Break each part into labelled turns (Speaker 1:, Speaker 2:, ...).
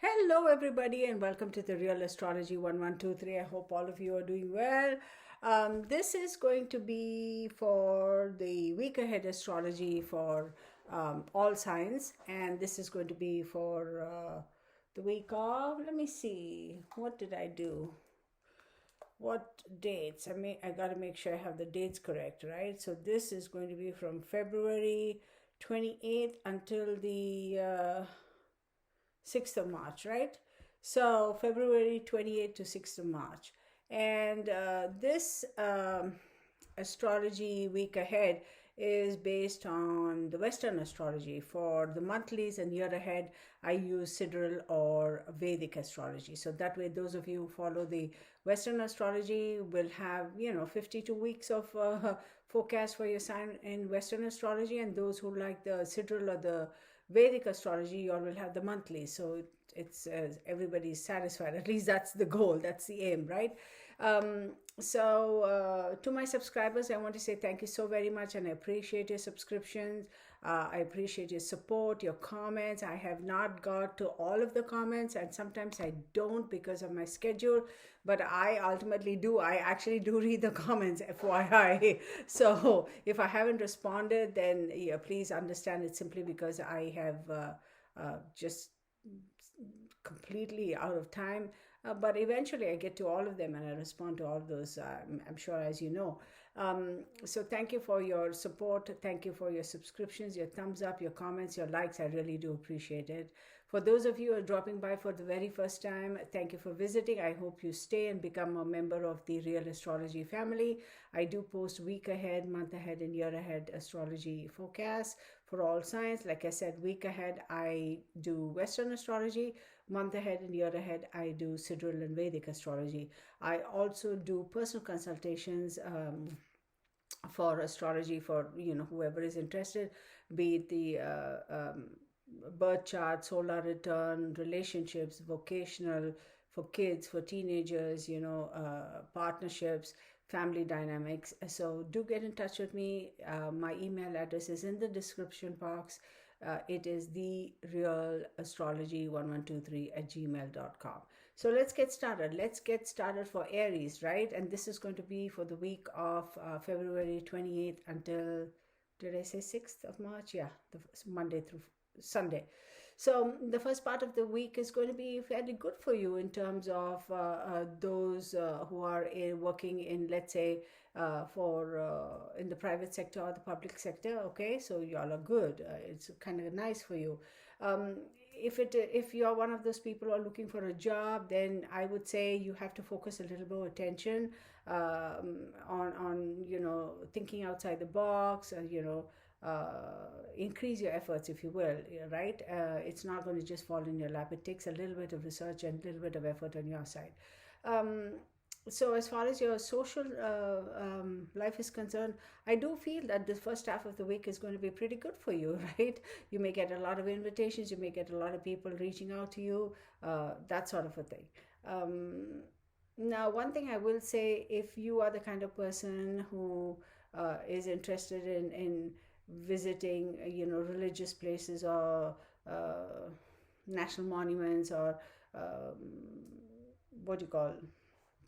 Speaker 1: Hello, everybody, and welcome to the Real Astrology 1123. I hope all of you are doing well. This is going to be for the week ahead astrology for all signs, and this is going to be for the week of, let me see, what did I do? What dates? I got to make sure I have the dates correct, right? So this is going to be from February 28th until the 6th of March, right? So February 28th to 6th of March. And this astrology week ahead is based on the Western astrology. For the monthlies and year ahead, I use Sidereal or Vedic astrology. So that way, those of you who follow the Western astrology will have, 52 weeks of forecast for your sign in Western astrology. And those who like the Sidereal or the Vedic astrology, you all will have the monthly. So it's everybody's satisfied. At least that's the goal. That's the aim, right? To my subscribers, I want to say thank you so very much, and I appreciate your subscriptions. I appreciate your support, your comments. I have not got to all of the comments, and sometimes I don't because of my schedule, but I ultimately do. I actually do read the comments, FYI. So if I haven't responded, then yeah, please understand it's simply because I have just completely out of time. But eventually I get to all of them and I respond to all of those, I'm sure, as you know. So thank you for your support. Thank you for your subscriptions, your thumbs up, your comments, your likes. I really do appreciate it. For those of you who are dropping by for the very first time, thank you for visiting. I hope you stay and become a member of the Real Astrology family. I do post week ahead, month ahead, and year ahead astrology forecasts for all signs. Like I said, week ahead, I do Western astrology. Month ahead and year ahead, I do Sidereal and Vedic astrology. I also do personal consultations for astrology for whoever is interested, be it the birth chart, solar return, relationships, vocational, for kids, for teenagers, partnerships, family dynamics. So do get in touch with me. My email address is in the description box. It is the real astrology 1123@gmail.com. So let's get started. Let's get started for Aries, right? And this is going to be for the week of February 28th until, did I say 6th of March? Yeah, the Monday through Sunday. So the first part of the week is going to be fairly good for you in terms of those who are working in, let's say, for in the private sector or the public sector. Okay, so y'all are good. It's kind of nice for you. If you're one of those people who are looking for a job, then I would say you have to focus a little more attention on thinking outside the box. Increase your efforts, if you will, right? It's not going to just fall in your lap. It takes a little bit of research and a little bit of effort on your side. So as far as your social life is concerned, I do feel that the first half of the week is going to be pretty good for you, right? You may get a lot of invitations, you may get a lot of people reaching out to you, that sort of a thing. Now, one thing I will say, if you are the kind of person who is interested in visiting, religious places or national monuments or what do you call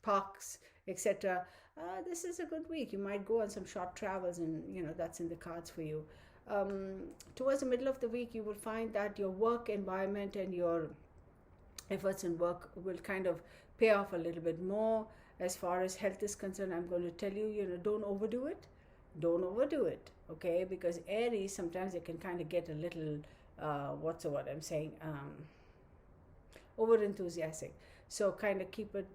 Speaker 1: parks, etc. This is a good week. You might go on some short travels, and that's in the cards for you. Towards the middle of the week, you will find that your work environment and your efforts in work will kind of pay off a little bit more. As far as health is concerned, I'm going to tell you, don't overdo it. Don't overdo it, okay? Because Aries, sometimes it can kind of get a little, what's the word I'm saying? Over enthusiastic. So kind of keep it,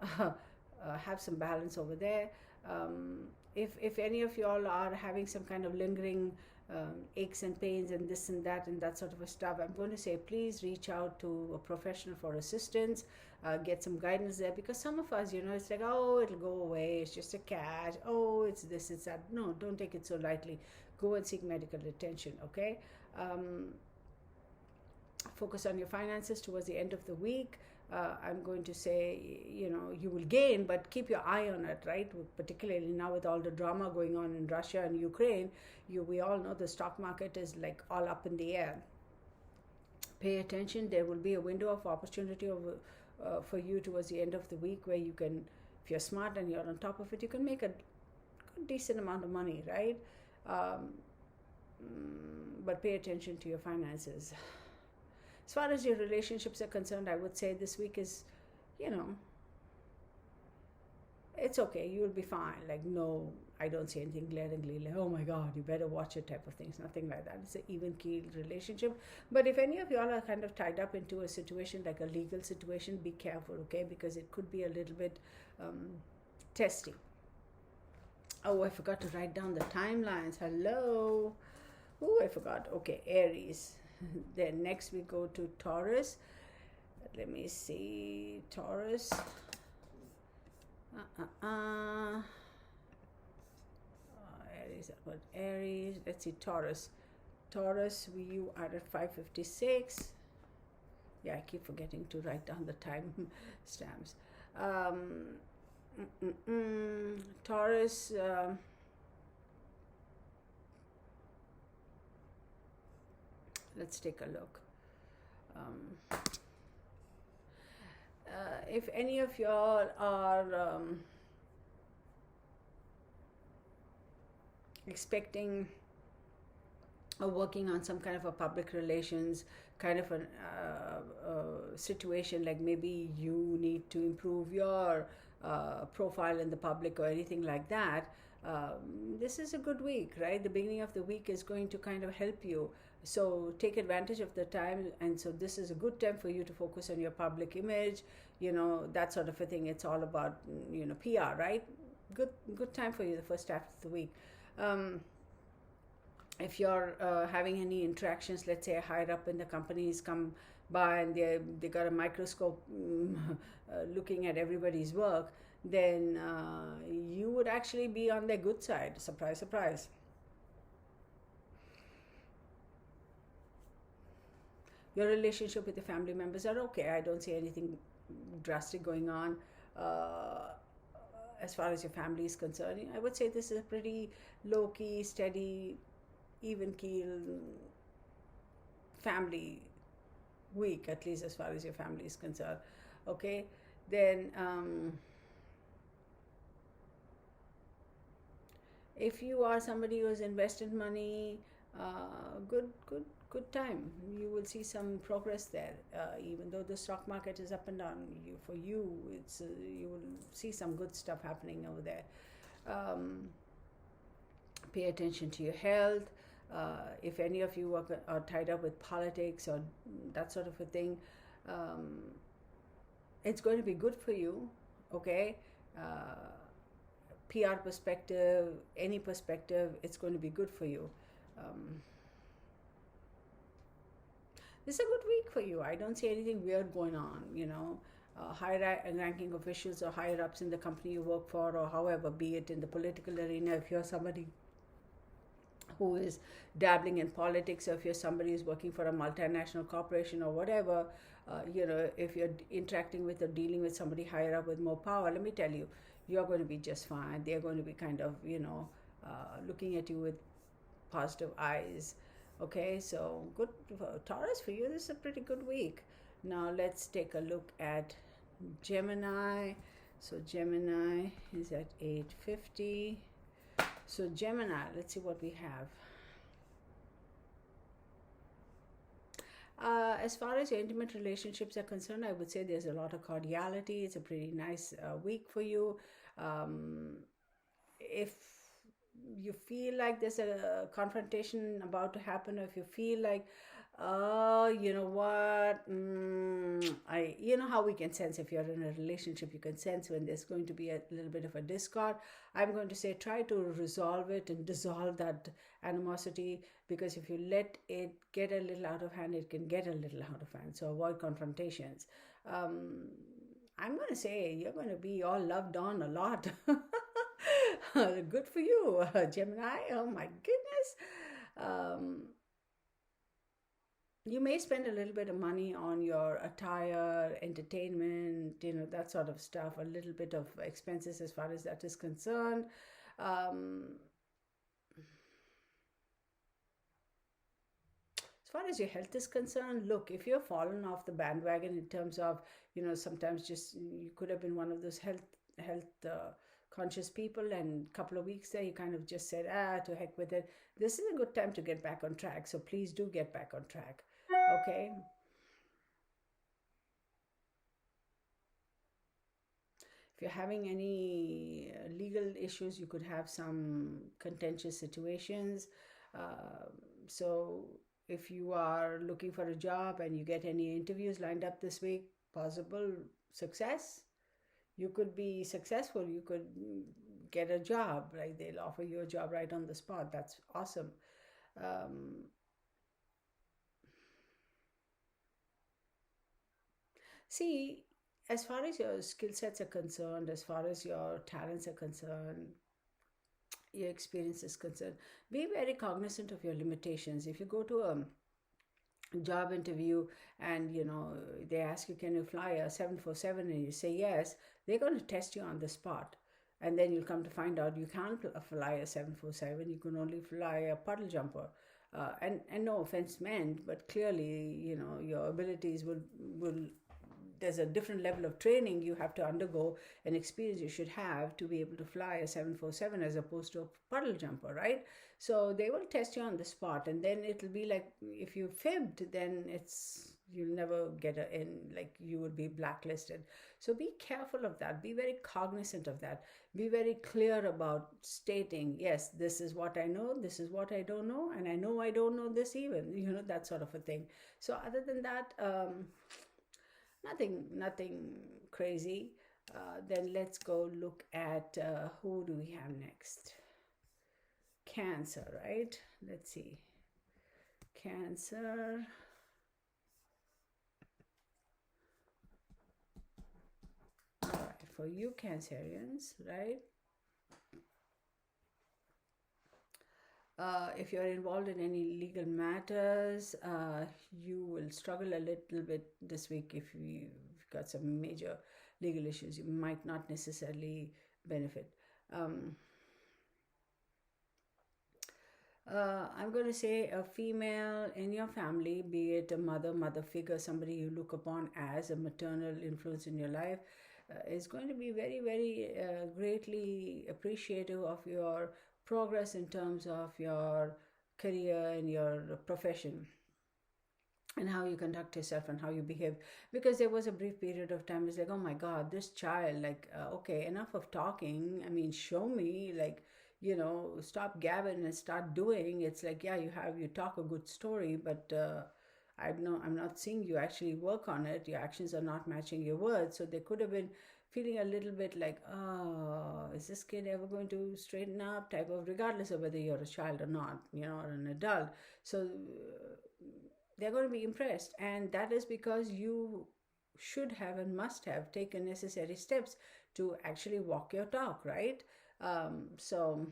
Speaker 1: have some balance over there. If any of y'all are having some kind of lingering aches and pains and this and that sort of a stuff, I'm going to say please reach out to a professional for assistance. Get some guidance there, because some of us, it's like, oh, it'll go away, it's just a cat, oh, it's this, it's that. No, don't take it so lightly. Go and seek medical attention, okay? Focus on your finances towards the end of the week. I'm going to say, you will gain, but keep your eye on it, right? Particularly now with all the drama going on in Russia and Ukraine, we all know the stock market is like all up in the air. Pay attention. There will be a window of opportunity for you towards the end of the week where you can, if you're smart and you're on top of it, you can make a decent amount of money, right? But pay attention to your finances. As far as your relationships are concerned, I would say this week is, you know, it's okay. You'll be fine. Like, no, I don't see anything glaringly like, oh my God, you better watch it type of things. Nothing like that. It's an even-keeled relationship. But if any of y'all are kind of tied up into a situation like a legal situation, be careful, okay? Because it could be a little bit testy. Oh, I forgot to write down the timelines. Hello. Oh, I forgot. Okay, Aries. Then next we go to Taurus. Let me see. Taurus. Aries. What Aries? Let's see. Taurus. Taurus. You are at 5:56. Yeah, I keep forgetting to write down the time stamps. Taurus. Let's take a look. If any of y'all are expecting or working on some kind of a public relations kind of a situation, like maybe you need to improve your profile in the public or anything like that, this is a good week, right? The beginning of the week is going to kind of help you. So take advantage of the time, and so this is a good time for you to focus on your public image, you know, that sort of a thing. It's all about, you know, PR, right? Good time for you the first half of the week. If you're having any interactions, let's say higher up in the companies come by and they got a microscope looking at everybody's work, then you would actually be on their good side. Surprise, surprise. Your relationship with the family members are okay. I don't see anything drastic going on as far as your family is concerned. I would say this is a pretty low-key, steady, even-keel family week, at least as far as your family is concerned. Okay, then if you are somebody who has invested money, good time. You will see some progress there, even though the stock market is up and down. For you, it's you will see some good stuff happening over there. Pay attention to your health. If any of you are tied up with politics or that sort of a thing, it's going to be good for you, okay? PR perspective, any perspective, it's going to be good for you. This is a good week for you. I don't see anything weird going on, you know. Higher ranking officials or higher ups in the company you work for, or however, be it in the political arena, if you're somebody who is dabbling in politics, or if you're somebody who's working for a multinational corporation or whatever, you know, if you're interacting with or dealing with somebody higher up with more power, let me tell you, you're going to be just fine. They're going to be kind of, you know, looking at you with positive eyes. Okay, so good Taurus for you. This is a pretty good week. Now let's take a look at Gemini. So Gemini is at 8:50. So Gemini, let's see what we have. As far as your intimate relationships are concerned, I would say there's a lot of cordiality. It's a pretty nice week for you. If you feel like there's a confrontation about to happen, or if you feel like, oh, you know what, you know how we can sense if you're in a relationship, you can sense when there's going to be a little bit of a discord. I'm going to say try to resolve it and dissolve that animosity, because if you let it get a little out of hand, it can get a little out of hand. So avoid confrontations. I'm going to say you're going to be all loved on a lot. Good for you, Gemini. Oh my goodness. You may spend a little bit of money on your attire, entertainment, you know, that sort of stuff, a little bit of expenses as far as that is concerned. As far as your health is concerned, look, if you've fallen off the bandwagon in terms of, sometimes just you could have been one of those health conscious people, and a couple of weeks there you kind of just said, to heck with it. This is a good time to get back on track. So please do get back on track. Okay. If you're having any legal issues, you could have some contentious situations. Uh, so if you are looking for a job and you get any interviews lined up this week, possible success. You could be successful. You could get a job, like they'll offer you a job right on the spot. That's awesome. Um, See, as far as your skill sets are concerned, as far as your talents are concerned, your experience is concerned, be very cognizant of your limitations. If you go to a job interview and they ask you, can you fly a 747, and you say yes, they're going to test you on the spot. And then you'll come to find out you can't fly a 747, you can only fly a puddle jumper. And no offense meant, but clearly, your abilities will there's a different level of training you have to undergo, an experience you should have to be able to fly a 747 as opposed to a puddle jumper, right? So they will test you on the spot, and then it'll be like, if you fibbed, then you'll never get in, like you would be blacklisted. So be careful of that. Be very cognizant of that. Be very clear about stating, yes, this is what I know, this is what I don't know, and I know I don't know this even, that sort of a thing. So other than that, nothing crazy. Then let's go look at who do we have next. Cancer, right? Let's see. Cancer. All right, for you Cancerians, right? If you're involved in any legal matters, you will struggle a little bit this week. If you've got some major legal issues, you might not necessarily benefit. I'm going to say a female in your family, be it a mother figure, somebody you look upon as a maternal influence in your life, is going to be very, very greatly appreciative of your progress in terms of your career and your profession, and how you conduct yourself and how you behave. Because there was a brief period of time, it's like, oh my God, this child, like, okay, enough of talking. I mean, show me, like, stop gabbing and start doing. It's like, yeah, you talk a good story, but I'm not seeing you actually work on it. Your actions are not matching your words. So they could have been feeling a little bit like, oh, is this kid ever going to straighten up, type of, regardless of whether you're a child or not, or an adult. So they're going to be impressed, and that is because you should have and must have taken necessary steps to actually walk your talk, right? So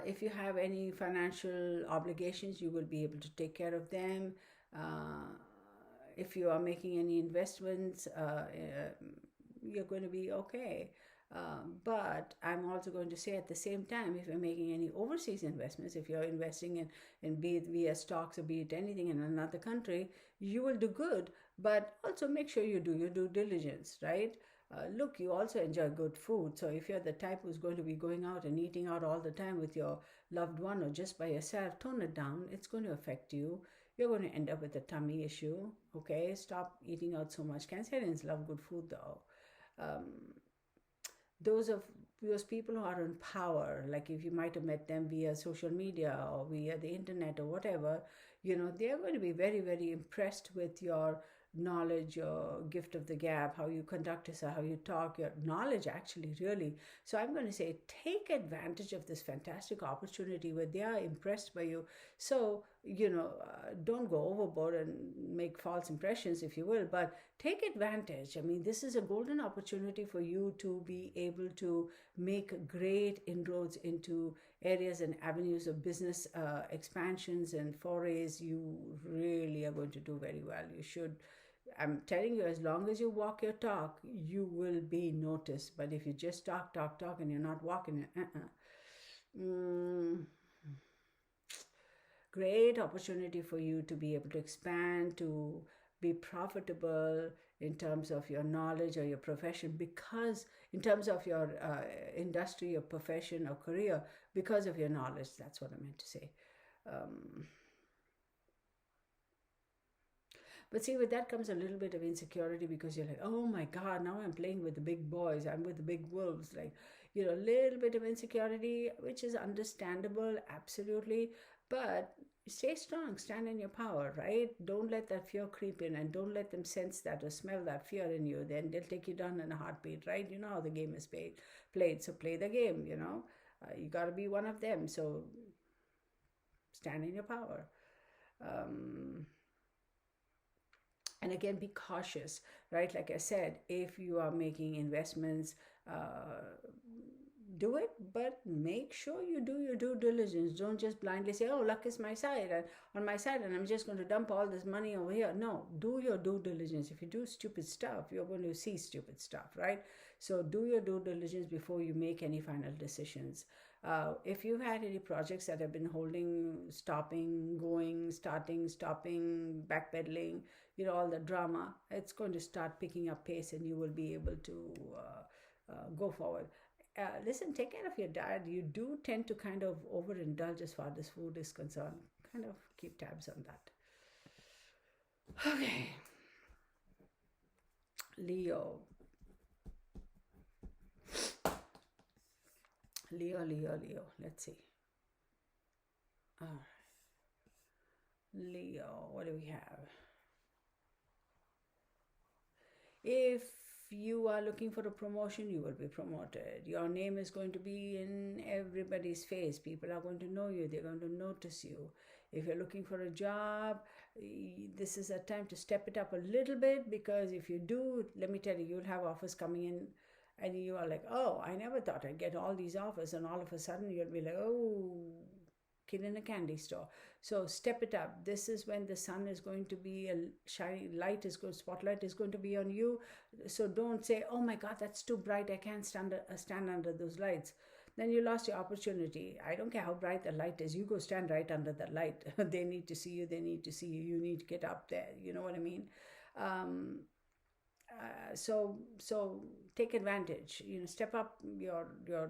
Speaker 1: if you have any financial obligations, you will be able to take care of them. If you are making any investments, you're going to be okay. But I'm also going to say at the same time, if you're making any overseas investments, if you're investing in be it via stocks or be it anything in another country, you will do good. But also make sure you do your due diligence, right? Look, you also enjoy good food. So if you're the type who's going to be going out and eating out all the time with your loved one or just by yourself, tone it down. It's going to affect you. You're going to end up with a tummy issue. Okay, stop eating out so much. Cancerians love good food though. Those people who are in power, like if you might have met them via social media or via the internet or whatever, they are going to be very, very impressed with your knowledge, your gift of the gab, how you conduct yourself, how you talk, your knowledge actually, really. So I'm going to say, take advantage of this fantastic opportunity where they are impressed by you. So, don't go overboard and make false impressions, if you will, but take advantage. I mean, this is a golden opportunity for you to be able to make great inroads into areas and avenues of business expansions and forays. You really are going to do very well. You should. I'm telling you, as long as you walk your talk, you will be noticed. But if you just talk, and you're not walking it, Great opportunity for you to be able to expand, to be profitable in terms of your knowledge or your profession, because in terms of your industry or profession or career, because of your knowledge. That's what I meant to say. But see, with that comes a little bit of insecurity, because you're like, oh my God, now I'm playing with the big boys. I'm with the big wolves. Like, a little bit of insecurity, which is understandable, absolutely. But stay strong, stand in your power, right? Don't let that fear creep in, and don't let them sense that or smell that fear in you. Then they'll take you down in a heartbeat, right? You know how the game is played. So play the game, you got to be one of them. So stand in your power. And again, be cautious, right? Like I said, if you are making investments, do it, but make sure you do your due diligence. Don't just blindly say, oh, luck is my side and on my side, and I'm just going to dump all this money over here. No, do your due diligence. If you do stupid stuff, you're going to see stupid stuff, right? So do your due diligence before you make any final decisions. If you've had any projects that have been holding, stopping, going, starting, stopping, backpedaling, all the drama, it's going to start picking up pace, and you will be able to go forward. Listen, take care of your diet. You do tend to kind of overindulge as far as food is concerned. Kind of keep tabs on that. Okay. Leo. Let's see. All right. Leo, what do we have? If you are looking for a promotion, you will be promoted. Your name is going to be in everybody's face. People are going to know you. They're going to notice you. If you're looking for a job, this is a time to step it up a little bit, because if you do, let me tell you, you'll have offers coming in, and you are like, oh, I never thought I'd get all these offers, and all of a sudden you'll be like, oh, kid in a candy store. So step it up. This is when the sun is going to be a shiny light, spotlight is going to be on you. So don't say, oh my God, that's too bright, I can't stand under those lights. Then you lost your opportunity. I don't care how bright the light is, you go stand right under the light. They need to see you, you need to get up there, you know what I mean? So take advantage, step up your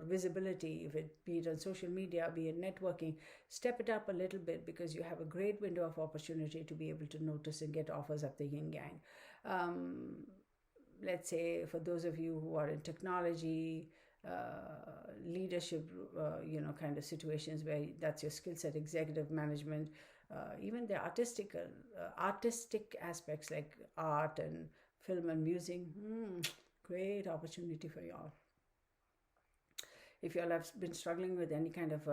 Speaker 1: visibility, if it be it on social media, be it networking. Step it up a little bit, because you have a great window of opportunity to be able to notice and get offers up the yin yang. Let's say for those of you who are in technology, leadership, kind of situations where that's your skill set, executive management, even the artistic aspects like art and film and music, great opportunity for y'all. If y'all have been struggling with any kind of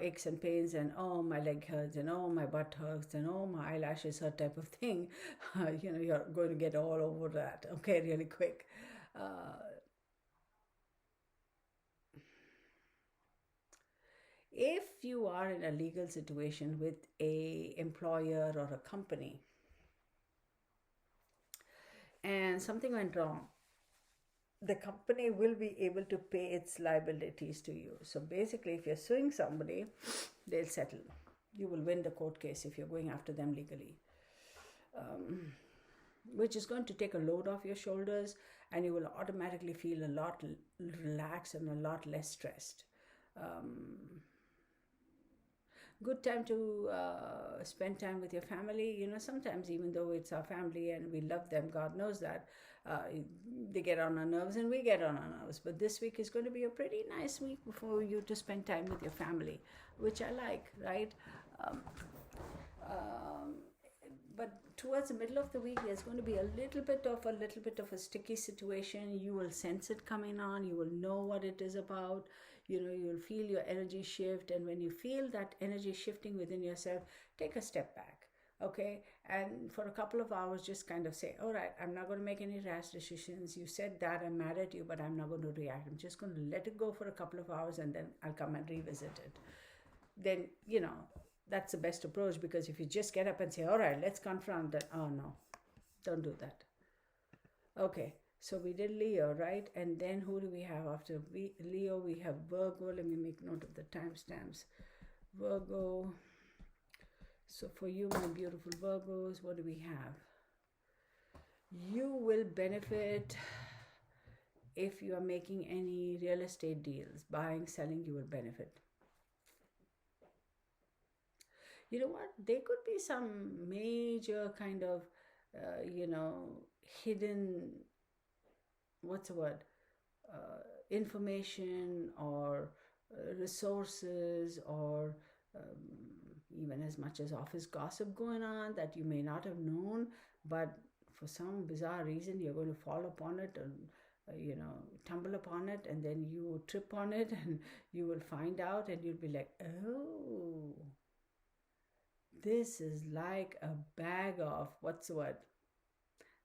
Speaker 1: aches and pains, and oh, my leg hurts, and oh, my butt hurts, and oh, my eyelashes hurt type of thing, you're going to get all over that, okay, really quick. If you are in a legal situation with a employer or a company, and something went wrong, the company will be able to pay its liabilities to you. So basically, if you're suing somebody, they'll settle. You will win the court case if you're going after them legally, which is going to take a load off your shoulders, and you will automatically feel a lot relaxed and a lot less stressed. Good time to spend time with your family. Sometimes, even though it's our family and we love them, God knows that, they get on our nerves and we get on our nerves. But this week is going to be a pretty nice week for you to spend time with your family, which I like, right? But towards the middle of the week, there's going to be a little bit of a sticky situation. You will sense it coming on. You will know what it is about. You'll feel your energy shift. And when you feel that energy shifting within yourself, take a step back, okay? And for a couple of hours, just kind of say, all right, I'm not going to make any rash decisions. You said that, I'm mad at you, but I'm not going to react. I'm just going to let it go for a couple of hours, and then I'll come and revisit it. Then, that's the best approach, because if you just get up and say, all right, let's confront that, oh no, don't do that. Okay, so we did Leo, right? And then who do we have after Leo? We have Virgo. Let me make note of the timestamps. Virgo, So for you, my beautiful Virgos, what do we have? You will benefit if you are making any real estate deals. Buying, selling, you will benefit. You know what? There could be some major kind of, hidden, what's the word? Information or resources or even as much as office gossip going on that you may not have known, but for some bizarre reason you're going to fall upon it and tumble upon it, and then you trip on it and you will find out and you'll be like, oh, this is like a bag of, what's the word?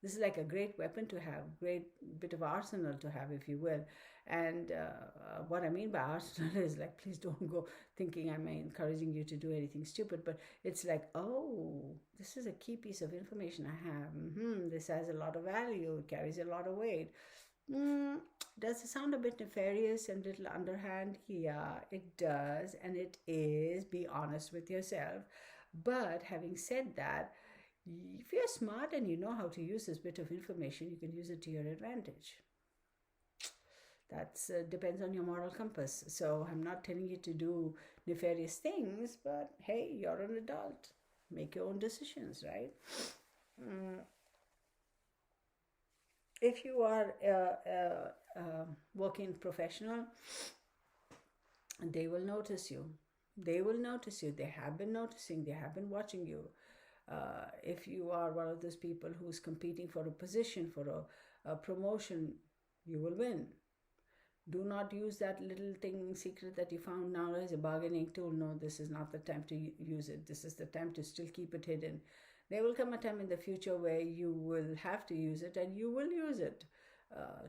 Speaker 1: This is like a great weapon to have, great bit of arsenal to have, if you will. And what I mean by arsenal is like, please don't go thinking I'm encouraging you to do anything stupid, but it's like, oh, this is a key piece of information I have. This has a lot of value, it carries a lot of weight. Does it sound a bit nefarious and little underhand? Yeah, it does, and it is. Be honest with yourself. But having said that, if you're smart and you know how to use this bit of information, you can use it to your advantage. That depends on your moral compass. So I'm not telling you to do nefarious things, but hey, you're an adult. Make your own decisions, right? If you are a working professional, they will notice you. They will notice you. They have been noticing. They have been watching you. If you are one of those people who's competing for a position, for a promotion, you will win. Do not use that little thing secret that you found now as a bargaining tool. No, this is not the time to use it. This is the time to still keep it hidden. There will come a time in the future where you will have to use it, and you will use it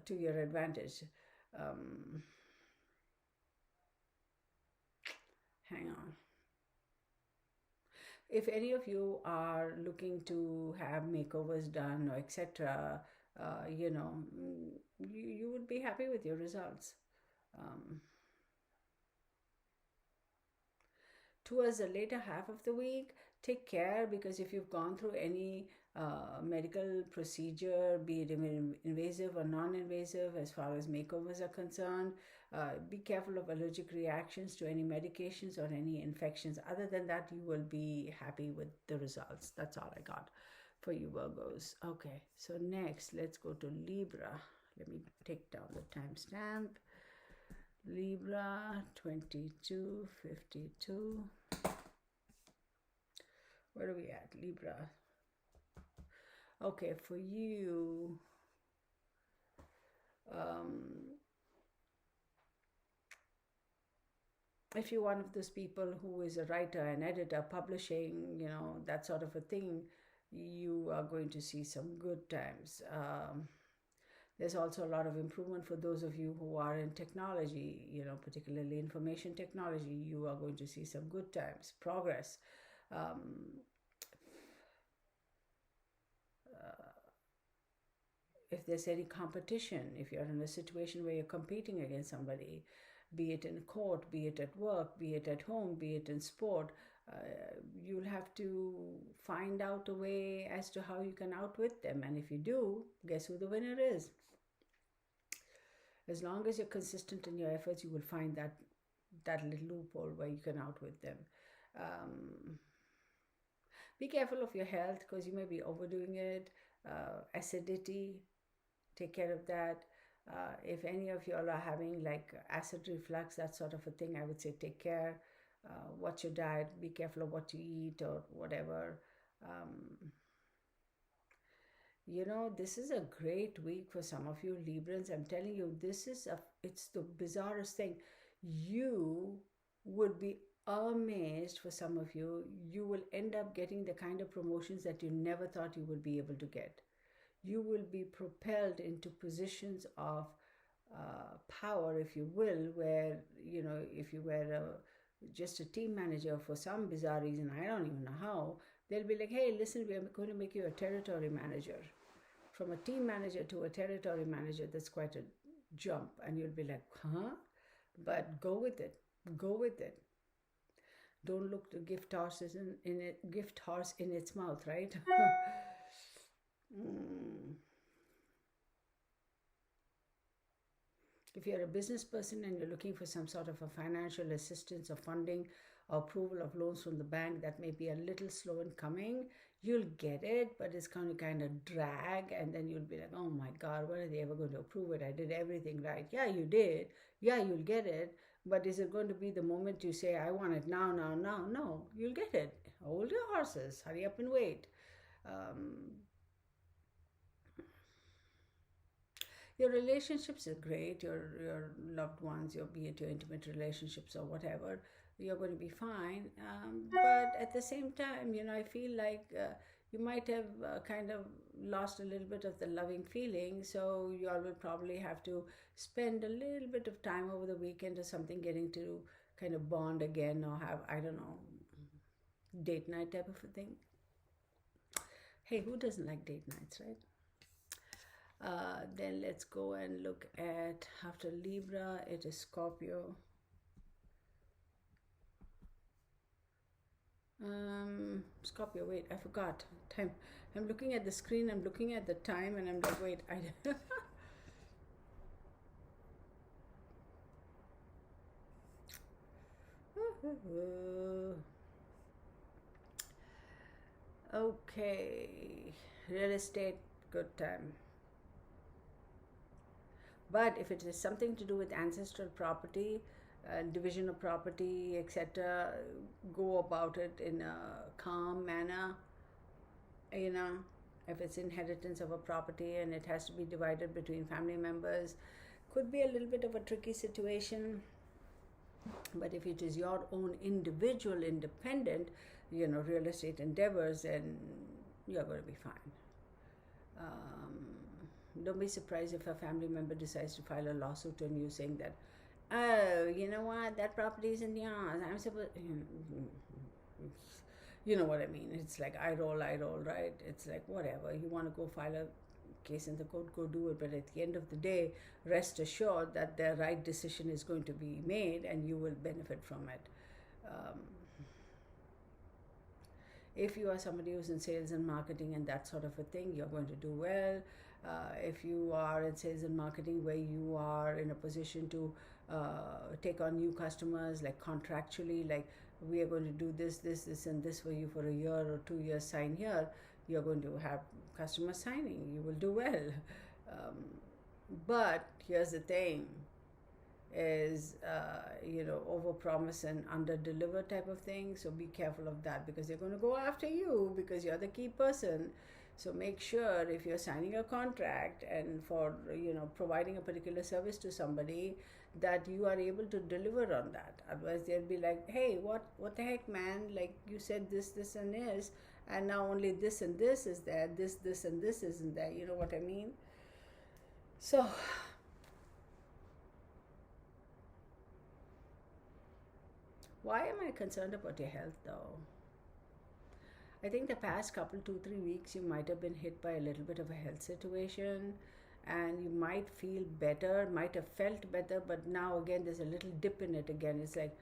Speaker 1: to your advantage. Hang on. If any of you are looking to have makeovers done or etc., you would be happy with your results. Towards the later half of the week, take care, because if you've gone through any medical procedure, be it invasive or non-invasive, as far as makeovers are concerned, be careful of allergic reactions to any medications or any infections. Other than that, you will be happy with the results. That's all I got for you, Virgos. Okay, so next, let's go to Libra. Let me take down the timestamp. Libra 2252. Where are we at, Libra? Okay, for you, if you're one of those people who is a writer, an editor, publishing, that sort of a thing, you are going to see some good times. There's also a lot of improvement for those of you who are in technology, particularly information technology. You are going to see some good times, progress. If there's any competition, if you're in a situation where you're competing against somebody, be it in court, be it at work, be it at home, be it in sport, you'll have to find out a way as to how you can outwit them. And if you do, guess who the winner is? As long as you're consistent in your efforts, you will find that little loophole where you can outwit them. Be careful of your health, because you may be overdoing it. Acidity, take care of that. If any of you all are having like acid reflux, that sort of a thing, I would say take care. Watch your diet, be careful of what you eat or whatever. This is a great week for some of you Librans. I'm telling you, it's the bizarrest thing. You would be amazed. For some of you, you will end up getting the kind of promotions that you never thought you would be able to get. You will be propelled into positions of power, if you will, where, if you were just a team manager for some bizarre reason, I don't even know how, they'll be like, hey, listen, we're going to make you a territory manager. From a team manager to a territory manager, that's quite a jump. And you'll be like, huh? But go with it. Go with it. Don't look the gift horse in it, gift horse in its mouth, right? Mm. If you're a business person and you're looking for some sort of a financial assistance or funding or approval of loans from the bank, that may be a little slow in coming. You'll get it, but it's going to kind of drag, and then you'll be like, oh my God, when are they ever going to approve it? I did everything right. Yeah, you did. Yeah, you'll get it. But is it going to be the moment you say, I want it now, now, now? No, you'll get it. Hold your horses, hurry up and wait. Um, your relationships are great, your loved ones, your be it your intimate relationships or whatever, you're going to be fine. But at the same time, I feel like you might have kind of lost a little bit of the loving feeling, so you all will probably have to spend a little bit of time over the weekend or something getting to kind of bond again, or have, I don't know, date night type of a thing. Hey, who doesn't like date nights, right? Then let's go and look at, after Libra, it is Scorpio. Scorpio, wait, I forgot. Time. I'm looking at the screen, I'm looking at the time, and I'm like, wait, I. Okay, real estate, good time. But if it is something to do with ancestral property, division of property, etc., go about it in a calm manner. You know, if it's inheritance of a property and it has to be divided between family members, could be a little bit of a tricky situation. But if it is your own individual, independent, real estate endeavors, then you're going to be fine. Don't be surprised if a family member decides to file a lawsuit on you saying that, oh, you know what, that property isn't yours. I'm supposed. You know what I mean? It's like I roll, right? It's like whatever. You want to go file a case in the court, go do it. But at the end of the day, rest assured that the right decision is going to be made and you will benefit from it. If you are somebody who's in sales and marketing and that sort of a thing, you're going to do well. If you are in sales and marketing where you are in a position to take on new customers, like contractually, like we are going to do this, and this for you for a year or 2 years, sign here, you're going to have customer signing, you will do well. But here's the thing is over promise and under deliver type of thing, so be careful of that, because they're going to go after you because you're the key person. So make sure if you're signing a contract and for providing a particular service to somebody, that you are able to deliver on that. Otherwise they'll be like, hey, what the heck, man, like you said this and this, and now only this and this is there, this and this isn't there. You know what I mean? So why am I concerned about your health though? I think the past couple, 2-3 weeks, you might have been hit by a little bit of a health situation, and you might feel better, might have felt better, but now again there's a little dip in it again. It's like,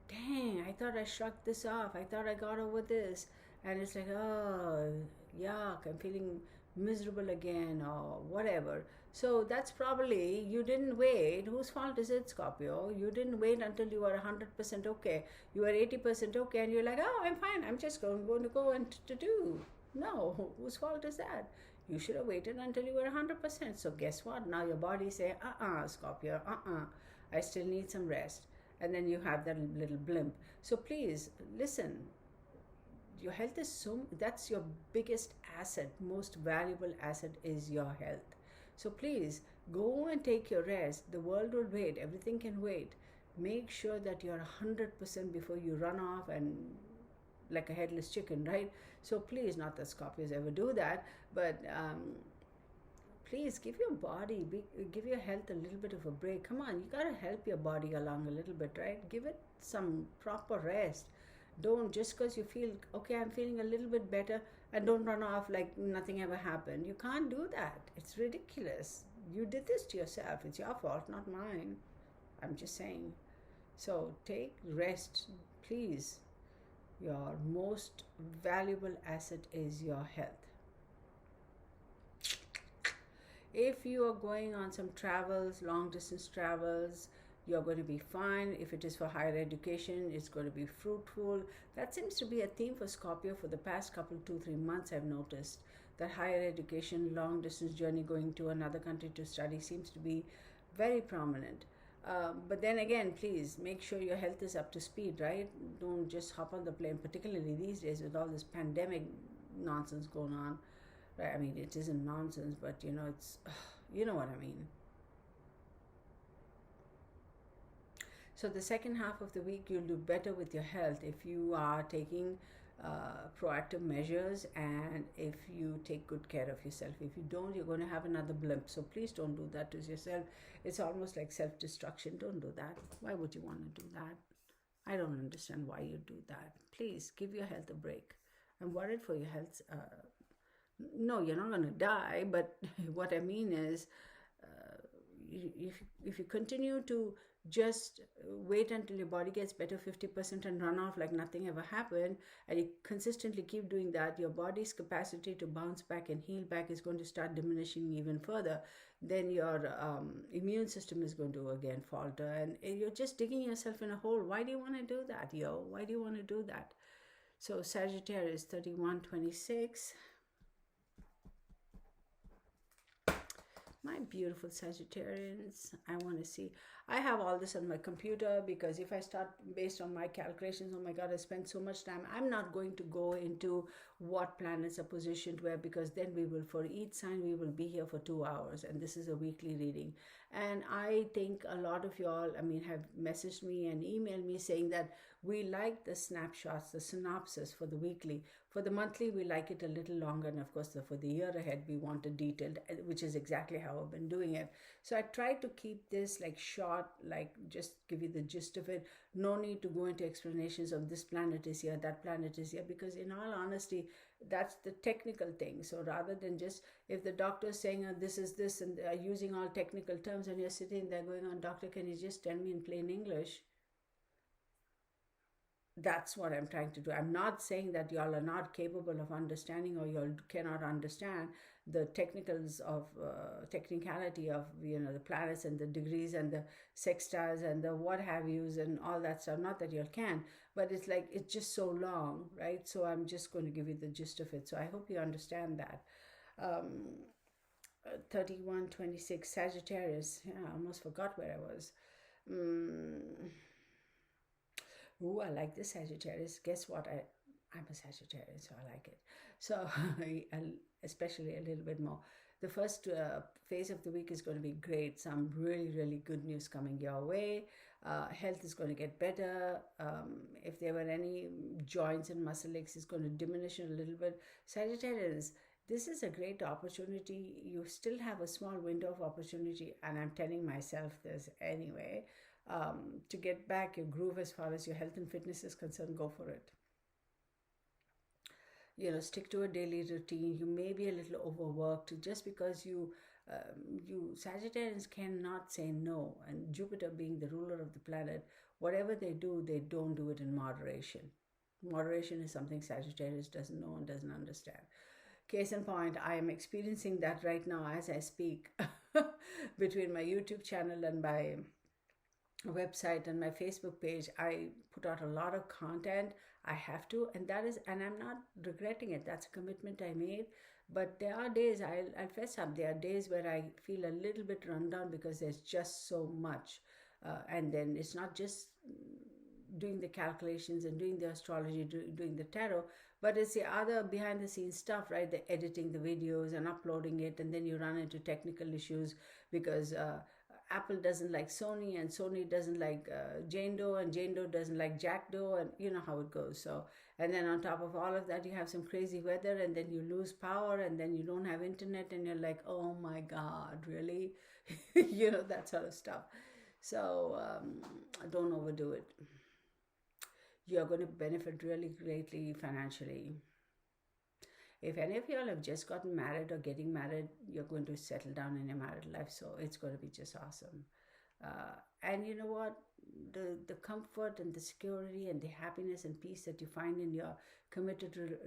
Speaker 1: dang, I thought I shrugged this off, I thought I got over this, and it's like, oh, yuck, I'm feeling miserable again or whatever. So that's probably, you didn't wait. Whose fault is it, Scorpio? You didn't wait until you were 100% okay. You were 80% okay, and you're like, oh, I'm fine, I'm just going to go and to do. No, whose fault is that? You should have waited until you were 100%. So guess what? Now your body say, Scorpio, I still need some rest. And then you have that little blimp. So please, listen, your health is that's your biggest asset, most valuable asset is your health. So please go and take your rest. The world will wait, everything can wait. Make sure that you're 100% before you run off and like a headless chicken, right? So please, not that Scorpios ever do that, but please give your body, give your health a little bit of a break. Come on, you gotta help your body along a little bit, right? Give it some proper rest. Don't, just because you feel okay, I'm feeling a little bit better, and don't run off like nothing ever happened. You can't do that. It's ridiculous. You did this to yourself. It's your fault, not mine. I'm just saying. So take rest, please. Your most valuable asset is your health. If you are going on some travels, long distance travels, you're going to be fine. If it is for higher education, it's going to be fruitful. That seems to be a theme for Scorpio for the past couple, 2-3 months. I've noticed that higher education, long distance journey, going to another country to study seems to be very prominent. But then again, please make sure your health is up to speed, right? Don't just hop on the plane, particularly these days with all this pandemic nonsense going on. Right? I mean, it isn't nonsense, but it's, you know what I mean. So the second half of the week, you'll do better with your health if you are taking proactive measures and if you take good care of yourself. If you don't, you're going to have another blimp. So please don't do that to yourself. It's almost like self-destruction. Don't do that. Why would you want to do that? I don't understand why you do that. Please give your health a break. I'm worried for your health. No, you're not going to die, but what I mean is, if you continue to just wait until your body gets better 50% and run off like nothing ever happened, and you consistently keep doing that, your body's capacity to bounce back and heal back is going to start diminishing even further. Then your immune system is going to again falter, and you're just digging yourself in a hole. Why do you want to do that, yo? Why do you want to do that? So Sagittarius 3126. My beautiful Sagittarians, I want to see. I have all this on my computer because if I start based on my calculations, oh my God, I spend so much time. I'm not going to go into what planets are positioned where, because then we will, for each sign, we will be here for 2 hours. And this is a weekly reading. And I think a lot of y'all, have messaged me and emailed me saying that we like the snapshots, the synopsis for the weekly. For the monthly, we like it a little longer. And of course, for the year ahead, we want a detailed, which is exactly how I've been doing it. So I try to keep this like short, like just give you the gist of it. No need to go into explanations of this planet is here, that planet is here, because in all honesty, that's the technical thing. So rather than just, if the doctor is saying this is this and using all technical terms and you're sitting there going on, doctor, can you just tell me in plain English? That's what I'm trying to do. I'm not saying that y'all are not capable of understanding or y'all cannot understand the technicals of technicality of the planets and the degrees and the sextiles and the what have yous and all that stuff. Not that y'all can, but it's like it's just so long, right? So I'm just going to give you the gist of it. So I hope you understand that. 3126 Sagittarius. Yeah, I almost forgot where I was. Ooh, I like the Sagittarius. Guess what? I'm a Sagittarius, so I like it. So, especially a little bit more. The first phase of the week is going to be great. Some really, really good news coming your way. Health is going to get better. If there were any joints and muscle aches, it's going to diminish a little bit. Sagittarius, this is a great opportunity. You still have a small window of opportunity, and I'm telling myself this anyway. To get back your groove as far as your health and fitness is concerned, go for it. Stick to a daily routine. You may be a little overworked just because you Sagittarians cannot say no, and Jupiter being the ruler of the planet, whatever they do, they don't do it in moderation. Moderation is something Sagittarius doesn't know and doesn't understand. Case in point, I am experiencing that right now as I speak between my YouTube channel and my website and my Facebook page. I put out a lot of content. I have to, and I'm not regretting it. That's a commitment I made. But there are days I'll fess up. There are days where I feel a little bit run down because there's just so much. And then it's not just doing the calculations and doing the astrology, doing the tarot, but it's the other behind the scenes stuff, right? The editing the videos and uploading it, and then you run into technical issues because Apple doesn't like Sony, and Sony doesn't like Jane Doe, and Jane Doe doesn't like Jack Doe, and you know how it goes. So, and then on top of all of that, you have some crazy weather, and then you lose power, and then you don't have internet, and you're like, oh my God, really? That sort of stuff. So don't overdo it. You're going to benefit really greatly financially. If any of y'all have just gotten married or getting married, you're going to settle down in your married life. So it's going to be just awesome. And you know what? The comfort and the security and the happiness and peace that you find in your committed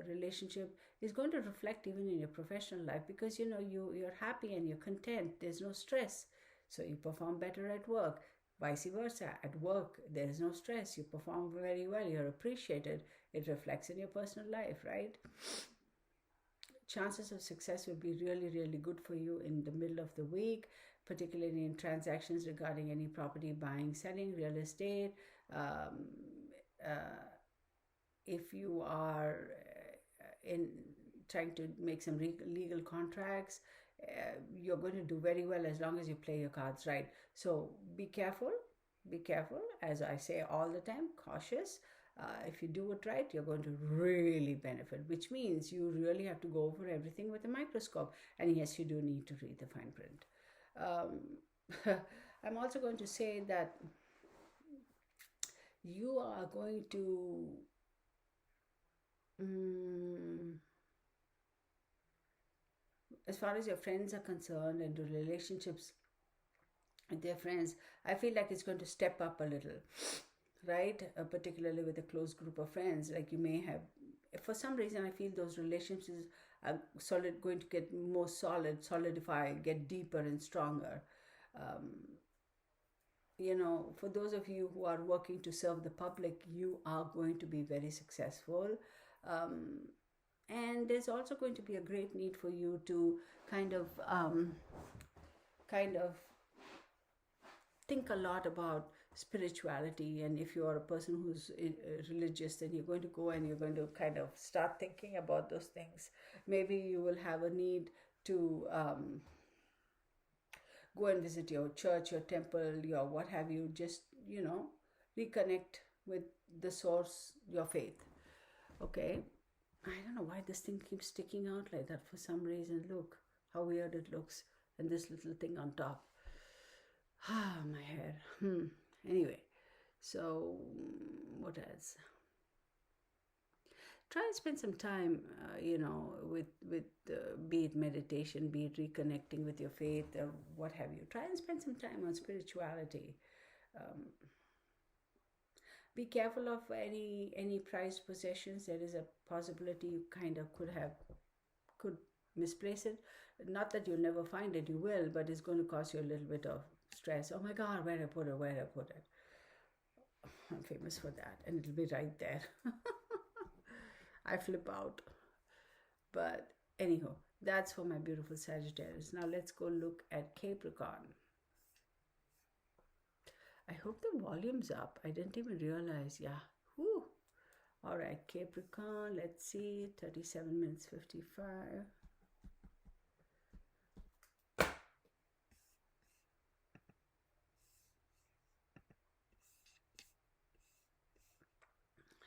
Speaker 1: relationship is going to reflect even in your professional life, because you know you're happy and you're content. There's no stress, so you perform better at work. Vice versa, at work there is no stress. You perform very well. You're appreciated. It reflects in your personal life, right? Chances of success will be really, really good for you in the middle of the week, particularly in transactions regarding any property buying, selling, real estate. Um, uh, if you are in trying to make some legal contracts, you're going to do very well as long as you play your cards right. So be careful, be careful. As I say all the time, cautious. If you do it right, you're going to really benefit, which means you really have to go over everything with a microscope. And yes, you do need to read the fine print. I'm also going to say that you are going to as far as your friends are concerned and the relationships with their friends, I feel like it's going to step up a little, right? Particularly with a close group of friends. Like you may have, for some reason, I feel those relationships are going to get more solidify, get deeper and stronger. You know, for those of you who are working to serve the public, you are going to be very successful. And there's also going to be a great need for you to kind of think a lot about spirituality. And if you are a person who's religious, then you're going to go and you're going to kind of start thinking about those things. Maybe you will have a need to go and visit your church, your temple, your what have you, just, you know, reconnect with the source, your faith. Okay? I don't know why this thing keeps sticking out like that for some reason. Look how weird it looks. And this little thing on top. Ah, my hair. Anyway, so what else? Try and spend some time, you know, with be it meditation, be it reconnecting with your faith, or what have you. Try and spend some time on spirituality. Be careful of any prized possessions. There is a possibility you kind of could misplace it. Not that you'll never find it, you will, but it's going to cause you a little bit of stress. Oh my God, where I put it? I'm famous for that, and it'll be right there. I flip out. But anyhow, that's for my beautiful Sagittarius. Now let's go look at Capricorn. I hope the volume's up. I didn't even realize. Yeah. Whew. All right, Capricorn. Let's see. 37 minutes 55.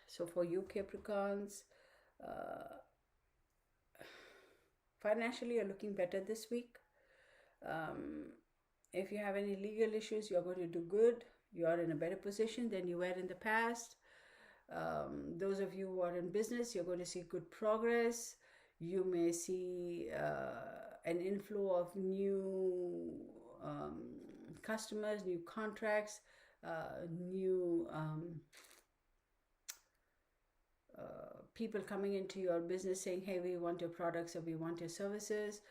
Speaker 1: So for you Capricorns, financially you're looking better this week. If you have any legal issues, you're going to do good. You are in a better position than you were in the past. Those of you who are in business, you're going to see good progress. You may see an inflow of new customers, new contracts, new people coming into your business saying, hey, we want your products or we want your services.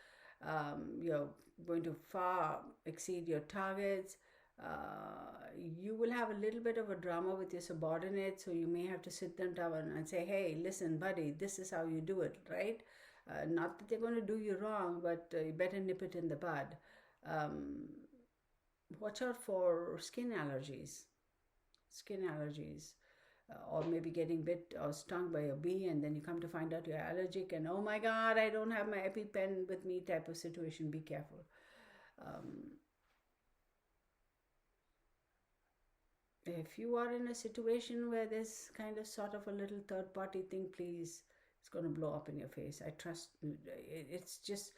Speaker 1: You're going to far exceed your targets. You will have a little bit of a drama with your subordinates, so you may have to sit them down and say, hey, listen, buddy, this is how you do it, right? Not that they're going to do you wrong, but you better nip it in the bud. Watch out for skin allergies. Or maybe getting bit or stung by a bee, and then you come to find out you're allergic, and oh my God, I don't have my EpiPen with me type of situation. Be careful. If you are in a situation where there's kind of sort of a little third party thing, please, it's going to blow up in your face. I trust it's just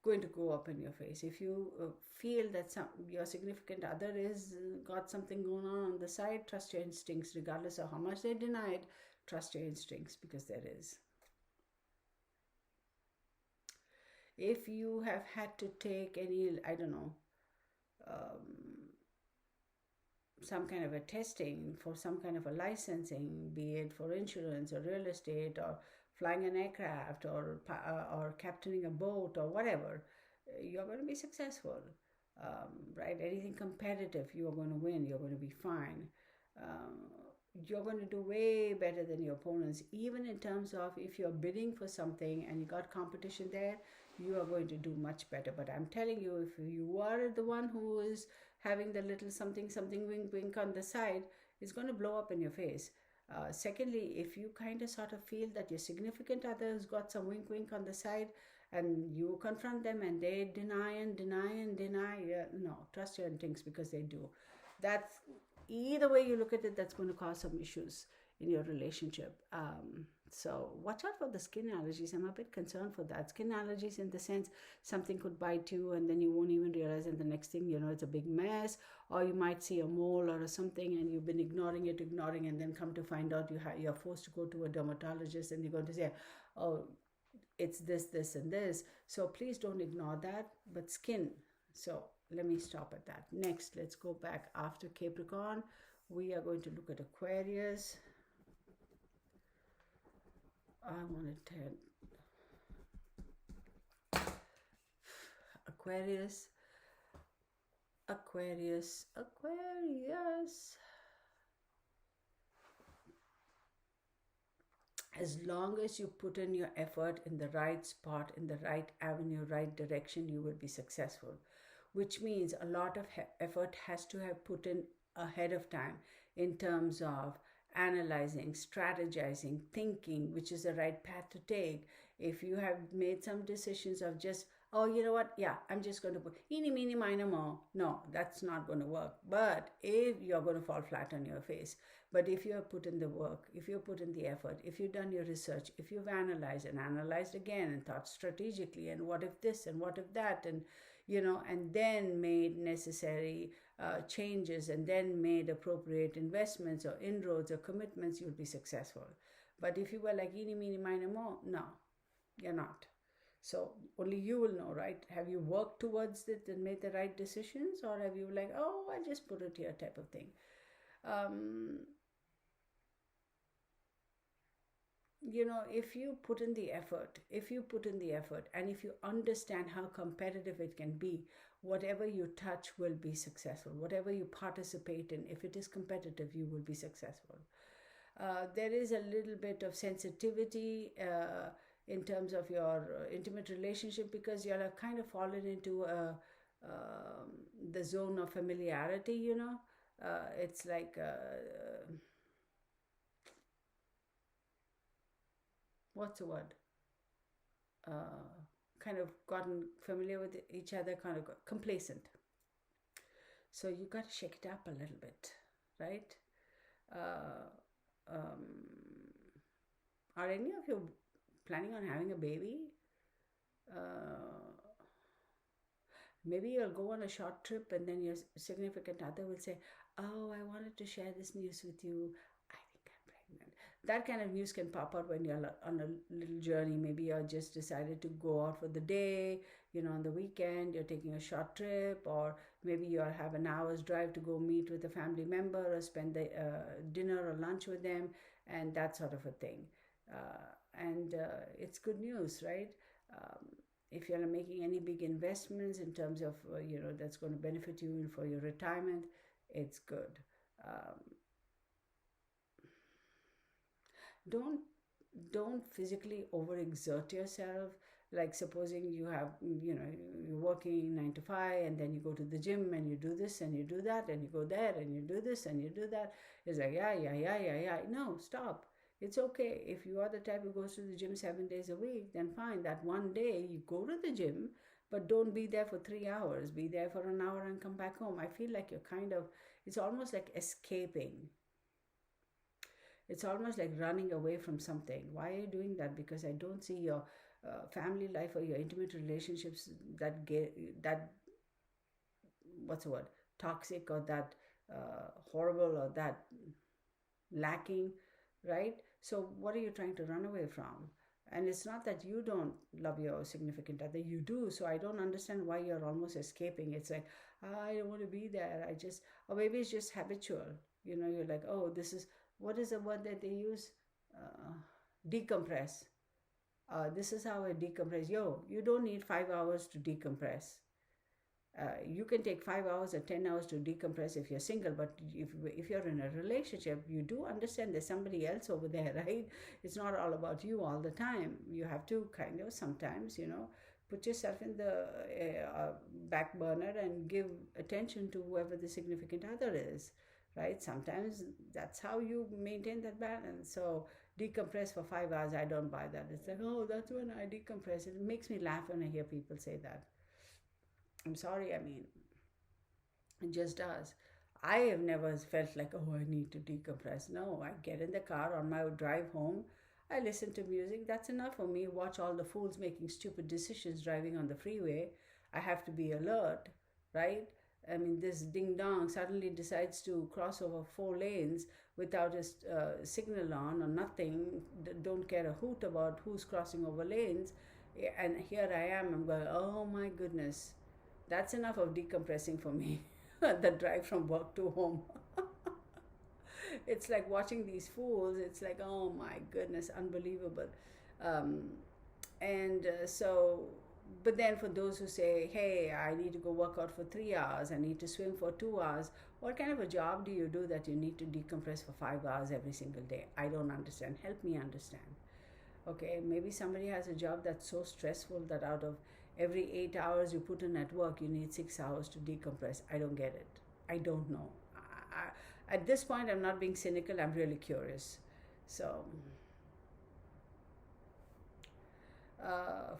Speaker 1: going to go up in your face. If you feel that your significant other is got something going on the side, trust your instincts. Regardless of how much they deny it, trust your instincts, because there is. If you have had to take any, I don't know, some kind of a testing for some kind of a licensing, be it for insurance or real estate or flying an aircraft or captaining a boat or whatever, you're going to be successful, right? Anything competitive, you're going to win. You're going to be fine. You're going to do way better than your opponents, even in terms of if you're bidding for something and you got competition there, you are going to do much better. But I'm telling you, if you are the one who is having the little something wink wink on the side, it's going to blow up in your face. Secondly, if you kind of sort of feel that your significant other has got some wink wink on the side and you confront them and they deny and deny and deny, no, trust your instincts, because they do. That's either way you look at it, that's going to cause some issues in your relationship. So watch out for the skin allergies. I'm a bit concerned for that. Skin allergies in the sense something could bite you and then you won't even realize, and the next thing you know, it's a big mess. Or you might see a mole or something and you've been ignoring, and then come to find out you're forced to go to a dermatologist and they're going to say, oh, it's this and this. So please don't ignore that. But skin, so let me stop at that. Next, let's go back after Capricorn. We are going to look at Aquarius. I want to tell Aquarius. As long as you put in your effort in the right spot, in the right avenue, right direction, you will be successful. Which means a lot of effort has to have put in ahead of time in terms of analyzing, strategizing, thinking which is the right path to take. If you have made some decisions of just, oh, you know what, yeah, I'm just going to put eeny, meeny, miny, mo, no, that's not going to work. But if you're going to fall flat on your face, but if you have put in the work, if you put in the effort, if you've done your research, if you've analyzed and analyzed again and thought strategically, and what if this and what if that, and and then made necessary changes, and then made appropriate investments or inroads or commitments, you'll be successful. But if you were like eeny, meeny, miny, mo, no, you're not. So only you will know, right? Have you worked towards it and made the right decisions, or have you like, oh, I just put it here type of thing? If you put in the effort, and if you understand how competitive it can be, whatever you touch will be successful. Whatever you participate in, if it is competitive, you will be successful. There is a little bit of sensitivity in terms of your intimate relationship, because you're kind of fallen into the zone of familiarity, it's like what's the word? Kind of gotten familiar with each other, kind of complacent. So you got to shake it up a little bit, right? Are any of you planning on having a baby? Maybe you'll go on a short trip and then your significant other will say, oh, I wanted to share this news with you. I think I'm pregnant. That kind of news can pop out when you're on a little journey. Maybe you're just decided to go out for the day, on the weekend, you're taking a short trip, or maybe you have an hour's drive to go meet with a family member or spend the dinner or lunch with them, and that sort of a thing. And it's good news, right? If you're making any big investments in terms of, that's going to benefit you for your retirement, it's good. Don't physically overexert yourself. Like supposing you have, you're working 9 to 5 and then you go to the gym and you do this and you do that and you go there and you do this and you do that. It's like, yeah. No, stop. It's okay. If you are the type who goes to the gym 7 days a week, then fine. That one day you go to the gym, but don't be there for 3 hours. Be there for an hour and come back home. I feel like it's almost like escaping. It's almost like running away from something. Why are you doing that? Because I don't see your family life or your intimate relationships that what's the word? Toxic, or that horrible, or that lacking, right? So what are you trying to run away from? And it's not that you don't love your significant other, you do. So I don't understand why you're almost escaping. It's like, I don't want to be there. Or maybe it's just habitual. You're like, oh, this is, what is the word that they use? Uh, Decompress. This is how I decompress. Yo, you don't need 5 hours to decompress. You can take 5 hours or 10 hours to decompress if you're single, but if you're in a relationship, you do understand there's somebody else over there, right? It's not all about you all the time. You have to kind of sometimes, put yourself in the back burner and give attention to whoever the significant other is, right? Sometimes that's how you maintain that balance. So decompress for 5 hours, I don't buy that. It's like, oh, that's when I decompress. It makes me laugh when I hear people say that. I'm sorry, I mean, it just does. I have never felt like, oh, I need to decompress. No, I get in the car on my drive home. I listen to music. That's enough for me. Watch all the fools making stupid decisions driving on the freeway. I have to be alert, right? I mean, this ding dong suddenly decides to cross over 4 lanes without a signal on or nothing. Don't care a hoot about who's crossing over lanes. And here I am. I'm going, oh my goodness. That's enough of decompressing for me. The drive from work to home. It's like watching these fools. It's like, oh my goodness, unbelievable. Um, but then for those who say, hey, I need to go work out for 3 hours, I need to swim for 2 hours, what kind of a job do you do that you need to decompress for 5 hours every single day? I don't understand. Help me understand. Okay, maybe somebody has a job that's so stressful that out of every 8 hours you put in at work, you need 6 hours to decompress. I don't get it. I don't know. At this point, I'm not being cynical. I'm really curious. So,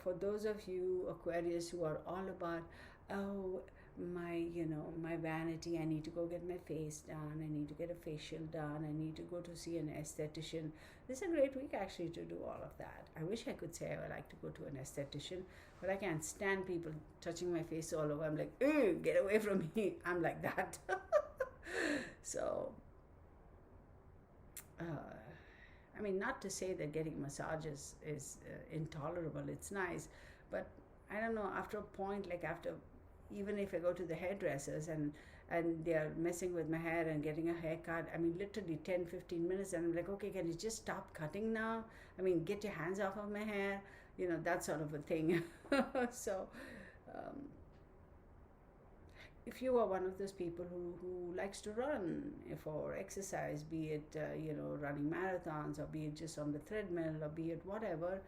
Speaker 1: for those of you Aquarius who are all about, oh, my vanity, I need to go get my face done, I need to get a facial done, I need to go to see an esthetician. This is a great week actually to do all of that. I wish I could say I would like to go to an esthetician, but I can't stand people touching my face all over. I'm like, get away from me. I'm like that. So, I mean, not to say that getting massages is intolerable. It's nice, but I don't know, after a point, like after, even if I go to the hairdressers and they're messing with my hair and getting a haircut, I mean, literally 10-15 minutes, and I'm like, okay, can you just stop cutting now? I mean, get your hands off of my hair, that sort of a thing. So, if you are one of those people who likes to run for exercise, be it running marathons, or be it just on the treadmill, or be it whatever,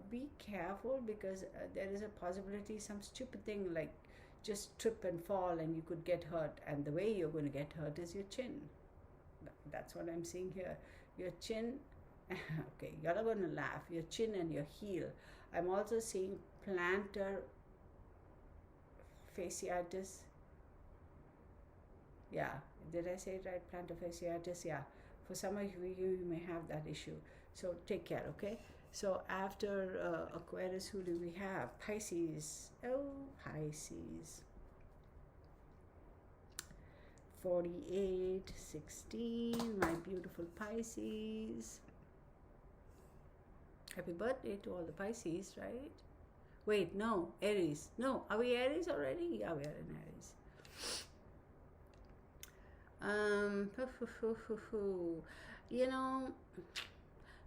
Speaker 1: be careful, because there is a possibility some stupid thing like just trip and fall and you could get hurt, and the way you're going to get hurt is your chin. That's what I'm seeing here. Your chin. Okay, you're not going to laugh. Your chin and your heel. I'm also seeing plantar fasciitis. Yeah, did I say it right? Plantar fasciitis. Yeah, for some of you may have that issue. So take care, okay? So after Aquarius, who do we have? Pisces. Oh, Pisces. 4816, my beautiful Pisces. Happy birthday to all the Pisces, right? Wait, no, Aries. No, are we Aries already? Yeah, we are in Aries.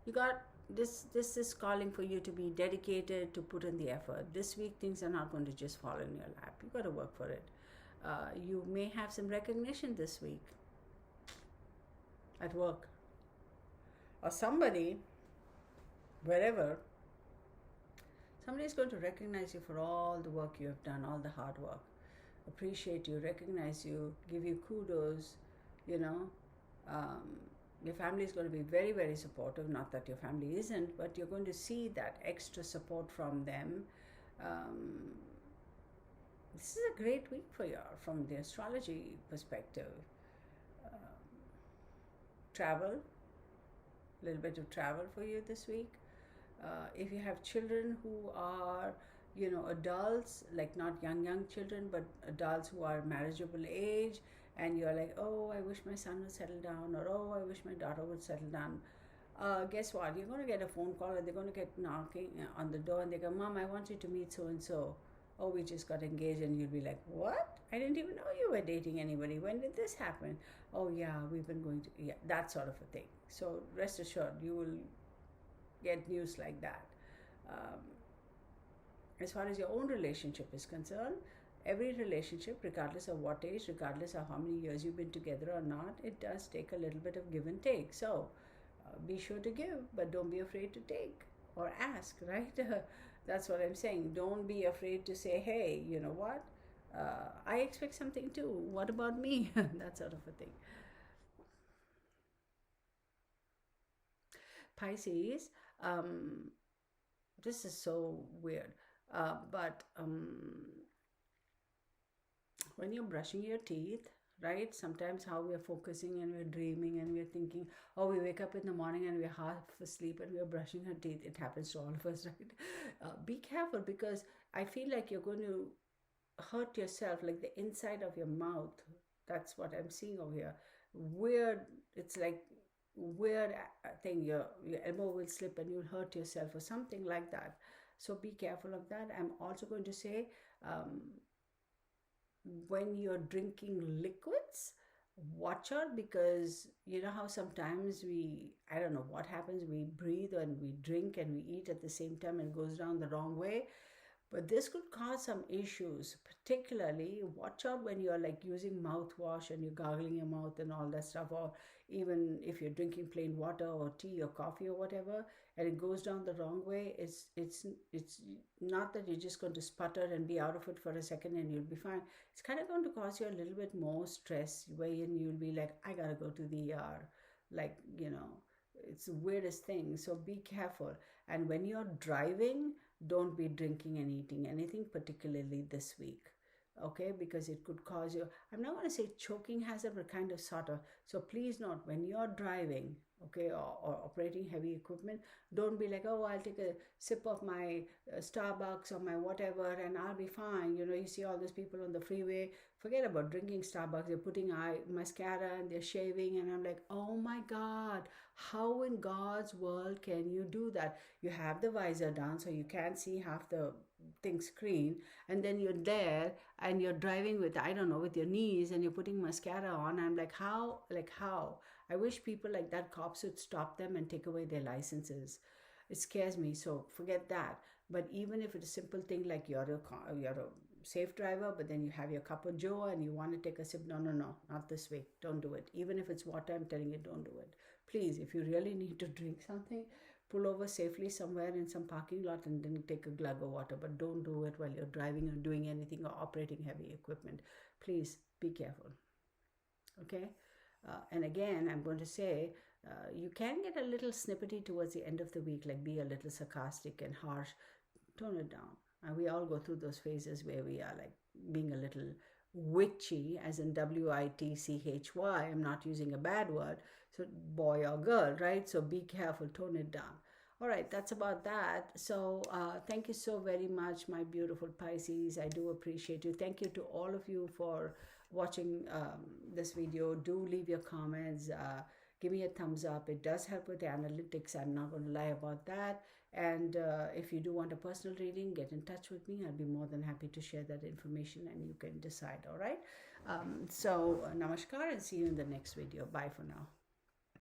Speaker 1: You got this is calling for you to be dedicated, to put in the effort. This week things are not going to just fall in your lap. You got to work for it. You may have some recognition this week at work, or somebody, wherever, somebody is going to recognize you for all the work you have done, all the hard work, appreciate you, recognize you, give you kudos. Your family is going to be very, very supportive. Not that your family isn't, but you're going to see that extra support from them. This is a great week for you from the astrology perspective. Travel, a little bit of travel for you this week. If you have children who are, adults, like not young children, but adults who are marriageable age, and you're like, oh, I wish my son would settle down, or oh, I wish my daughter would settle down. guess what? You're going to get a phone call, and they're going to get knocking on the door, and they go, Mom, I want you to meet so and so. Oh, we just got engaged. And you'll be like, what? I didn't even know you were dating anybody. When did this happen? Oh, yeah, we've been going to, yeah, that sort of a thing. So rest assured, you will get news like that. Um, as far as your own relationship is concerned, every relationship, regardless of what age, regardless of how many years you've been together or not, it does take a little bit of give and take. So be sure to give, but don't be afraid to take or ask, right? That's what I'm saying. Don't be afraid to say, hey, you know what? I expect something too. What about me? That sort of a thing. Pisces, this is so weird. But when you're brushing your teeth, right? Sometimes how we're focusing and we're dreaming and we're thinking, oh, we wake up in the morning and we're half asleep and we're brushing our teeth. It happens to all of us, right? Be careful, because I feel like you're going to hurt yourself, like the inside of your mouth. That's what I'm seeing over here. Weird. It's like weird thing. Your elbow will slip and you'll hurt yourself or something like that. So be careful of that. I'm also going to say, when you're drinking liquids, watch out, because you know how sometimes I don't know what happens, we breathe and we drink and we eat at the same time and it goes down the wrong way. But this could cause some issues. Particularly, watch out when you're like using mouthwash and you're gargling your mouth and all that stuff, or even if you're drinking plain water or tea or coffee or whatever, and it goes down the wrong way. It's not that you're just going to sputter and be out of it for a second and you'll be fine. It's kind of going to cause you a little bit more stress, wherein you'll be like, I gotta go to the ER, like, you know. It's the weirdest thing. So be careful. And when you're driving, don't be drinking and eating anything, particularly this week. Okay, because it could cause you, I'm not going to say choking hazard, but kind of sort of. So please note, when you're driving, okay, or operating heavy equipment, don't be like, oh, I'll take a sip of my Starbucks or my whatever and I'll be fine. You know, you see all those people on the freeway, forget about drinking Starbucks. They're putting eye mascara and they're shaving, and I'm like, oh my God, how in God's world can you do that? You have the visor down so you can't see half the thing screen, and then you're there and you're driving with, I don't know, with your knees, and you're putting mascara on. I'm like, how? Like, how? I wish people like that, cops would stop them and take away their licenses. It scares me, so forget that. But even if it's a simple thing like you're a safe driver, but then you have your cup of joe and you want to take a sip, no, no, no, not this way. Don't do it. Even if it's water, I'm telling you, don't do it. Please, if you really need to drink something, pull over safely somewhere in some parking lot and then take a glug of water. But don't do it while you're driving or doing anything or operating heavy equipment. Please be careful. Okay? And again, I'm going to say, you can get a little snippety towards the end of the week, like be a little sarcastic and harsh. Tone it down. We all go through those phases where we are like being a little witchy, as in WITCHY. I'm not using a bad word. So boy or girl, right? So be careful, tone it down. All right, that's about that. So thank you so very much, my beautiful Pisces. I do appreciate you. Thank you to all of you for watching this video. Do leave your comments. Give me a thumbs up. It does help with the analytics. I'm not going to lie about that. And if you do want a personal reading, get in touch with me. I'll be more than happy to share that information and you can decide. All right. So namaskar, and see you in the next video. Bye for now.